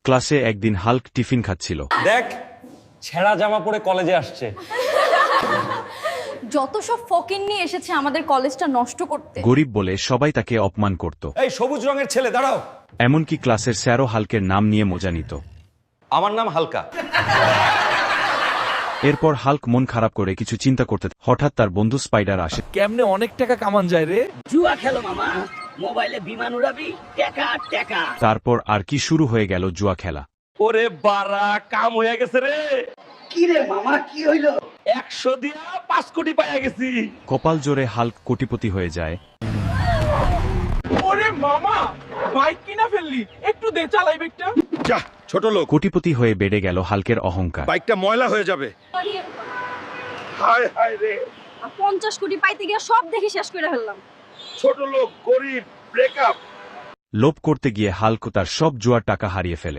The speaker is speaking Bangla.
ক্লাসে একদিন হাল্ক টিফিন খাচ্ছিল। দেখ, ছেঁড়া জামা পরে কলেজে আসছে। যত সব ফকিন্নি এসেছে আমাদের কলেজটা নষ্ট করতে। গরিব বলে সবাই তাকে অপমান করত। এই সবুজ রঙের ছেলে দাঁড়াও। এমনকি ক্লাসের স্যারও হাল্কের নাম নিয়ে মজা নিত। আমার নাম হালকা। এরপর হাল্ক মন খারাপ করে কিছু চিন্তা করতে হঠাৎ তার বন্ধু স্পাইডার আসে। কেমনে অনেক টাকা কামান যায় রে? জুয়া খেলো মামা, মোবাইলে বিমান উড়াবি, টাকা টাকা। তারপর আর কি শুরু হয়ে গেল জুয়া খেলা। ওরে বাড়া, কাম হয়ে গেছে রে। কি রে মামা, কি হইলো? 100 দিয়া 5 কোটি পাইয়া গেছি। কপাল জোরে হাল্ক কোটিপতি হয়ে যায়। ওরে মামা, বাইক কিনা ফেললি, একটু দে চালাই বাইকটা। যা ছোট লোক, কোটিপতি হয়ে বেড়ে গেল হাল্কের অহংকার। বাইকটা ময়লা হয়ে যাবে। হায় হায় রে, 50 কোটি পাইতে গিয়ে সব দেখি শেষ করে ফেললাম। ছোট লোক, গরিব, ব্রেকআপ। লোভ করতে গিয়ে হাল্ক তার সব জুয়ার টাকা হারিয়ে ফেলে।